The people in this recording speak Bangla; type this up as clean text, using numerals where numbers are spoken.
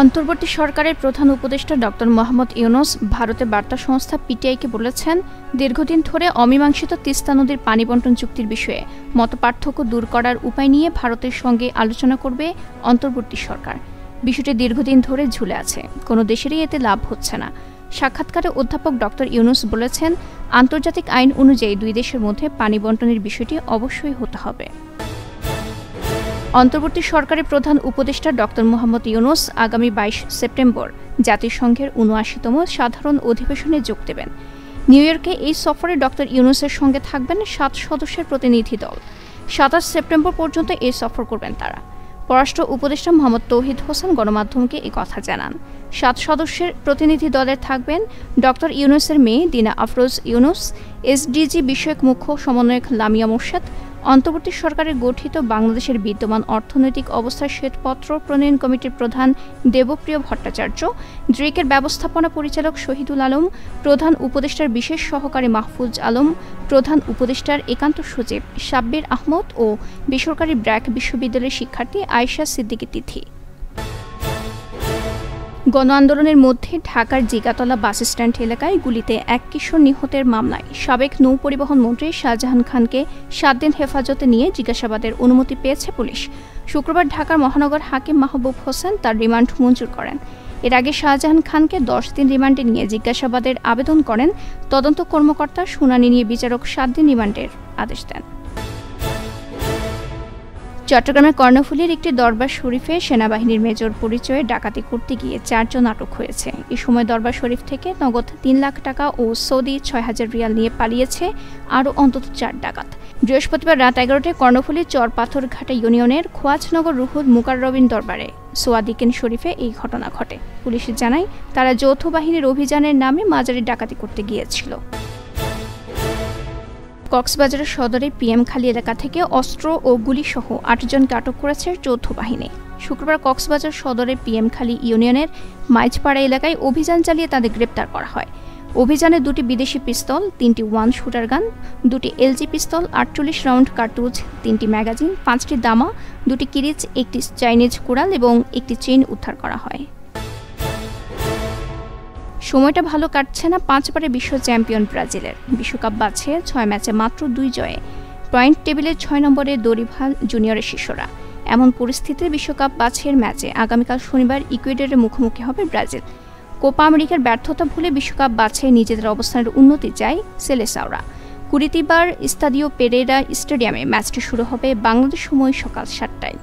অন্তর্বর্তী সরকারের প্রধান উপদেষ্টা ডক্টর মোহাম্মদ ইউনূস ভারতের বার্তা সংস্থা পিটিআইকে বলেছেন, দীর্ঘদিন ধরে অমীমাংসিত তিস্তা নদীর পানি বণ্টন চুক্তির বিষয়ে মতপার্থক্য দূর করার উপায় নিয়ে ভারতের সঙ্গে আলোচনা করবে অন্তর্বর্তী সরকার। বিষয়টি দীর্ঘদিন ধরে ঝুলে আছে, কোনো দেশেরই এতে লাভ হচ্ছে না। সাক্ষাৎকারে অধ্যাপক ডক্টর ইউনূস বলেছেন, আন্তর্জাতিক আইন অনুযায়ী দুই দেশের মধ্যে পানি বণ্টনের বিষয়টি অবশ্যই হতে হবে। অন্তর্বর্তী সরকারের প্রধান উপদেষ্টা ডক্টর মোহাম্মদ ইউনূস আগামী ২২ সেপ্টেম্বর জাতিসংঘের ৭৯তম সাধারণ অধিবেশনে যোগ দেবেন। নিউ ইয়র্কে এই সফরে ডক্টর ইউনূসের সঙ্গে থাকবেন ৭ সদস্যের প্রতিনিধি দল। ২৭ সেপ্টেম্বর পর্যন্ত এই সফর করবেন তারা। পররাষ্ট্র উপদেষ্টা মোহাম্মদ তৌহিদ হোসেন গণমাধ্যমকে এই কথা জানান। ৭ সদস্যের প্রতিনিধি দলের থাকবেন ডক্টর ইউনূসের মেয়ে দিনা আফরোজ ইউনূস, এসডিজি বিষয়ক মুখ্য সমন্বয়ক লামিয়া মোর্শেদ, অন্তর্বর্তী সরকারের গঠিত বাংলাদেশের বিদ্যমান অর্থনৈতিক অবস্থার শ্বেতপত্র প্রণয়ন কমিটির প্রধান দেবপ্রিয় ভট্টাচার্য, ড্রেকের ব্যবস্থাপনা পরিচালক শহীদুল আলম, প্রধান উপদেষ্টার বিশেষ সহকারী মাহফুজ আলম, প্রধান উপদেষ্টার একান্ত সচিব সাব্বির আহমদ ও বেসরকারি ব্র্যাক বিশ্ববিদ্যালয়ের শিক্ষার্থী আয়েশা সিদ্দিকী তিথি। গণ আন্দোলনের মধ্যে ঢাকার জিগাতলা বাসস্ট্যান্ড এলাকায় গুলিতে এক কিশোর নিহতের মামলায় সাবেক নৌ পরিবহন মন্ত্রী শাহজাহান খানকে ৭ দিন হেফাজতে নিয়ে জিজ্ঞাসাবাদের অনুমতি পেয়েছে পুলিশ। শুক্রবার ঢাকার মহানগর হাকিম মাহবুব হোসেন তার রিমান্ড মঞ্জুর করেন। এর আগে শাহজাহান খানকে ১০ দিন রিমান্ডে নিয়ে জিজ্ঞাসাবাদের আবেদন করেন তদন্ত কর্মকর্তা। শুনানি নিয়ে বিচারক ৭ দিন রিমান্ডের আদেশ দেন। চট্টগ্রামের কর্ণফুলীর একটি দরবার শরীফে সেনাবাহিনীর মেজর পরিচয়ে ডাকাতি করতে গিয়ে ৪ জন আটক হয়েছে। এ সময় দরবার শরীফ থেকে নগদ ৩ লাখ টাকা ও সৌদি ৬,০০০ রিয়াল নিয়ে পালিয়েছে আরও অন্তত ৪ ডাকাত। বৃহস্পতিবার রাত ১১টায় কর্ণফুলী চরপাথরঘাটা ইউনিয়নের খোয়াজনগর রুহুল মুকাররবিন দরবারে সোয়াদিকেন শরীফে এই ঘটনা ঘটে। পুলিশ জানায়, তারা যৌথ বাহিনীর অভিযানের নামে মাজারে ডাকাতি করতে গিয়েছিল। কক্সবাজারের সদরে পিএমখালী এলাকা থেকে অস্ত্র ও গুলিসহ ৮ জনকে আটক করেছে যৌথ বাহিনী। শুক্রবার কক্সবাজার সদরের পিএমখালী ইউনিয়নের মাইজপাড়া এলাকায় অভিযান চালিয়ে তাদের গ্রেপ্তার করা হয়। অভিযানে ২টি বিদেশি পিস্তল, ৩টি ওয়ান শুটার গান, ২টি এলজি পিস্তল, ৪৮ রাউন্ড কার্তুজ, ৩টি ম্যাগাজিন, ৫টি দামা, ২টি কিরিচ, ১টি চাইনিজ কুড়াল এবং ১টি চেইন উদ্ধার করা হয়। সময়টা ভালো কাটছে না ৫ বারের বিশ্ব চ্যাম্পিয়ন ব্রাজিলের। বিশ্বকাপ বাছাইয়ে ৬ ম্যাচে মাত্র ২ জয়ে পয়েন্ট টেবিলে ৬ নম্বরে দরিভাল জুনিয়রের শিষ্যরা। এমন পরিস্থিতিতে বিশ্বকাপ বাছাইয়ের ম্যাচে আগামীকাল শনিবার ইকুয়েডরের মুখোমুখি হবে ব্রাজিল। কোপা আমেরিকার ব্যর্থতা ভুলে বিশ্বকাপ বাছাইয়ে নিজেদের অবস্থানের উন্নতি চায় সেলেসাওরা। কুরিতিবার স্তাদিও পেরেরা স্টেডিয়ামে ম্যাচটি শুরু হবে বাংলাদেশ সময় সকাল ৭টায়।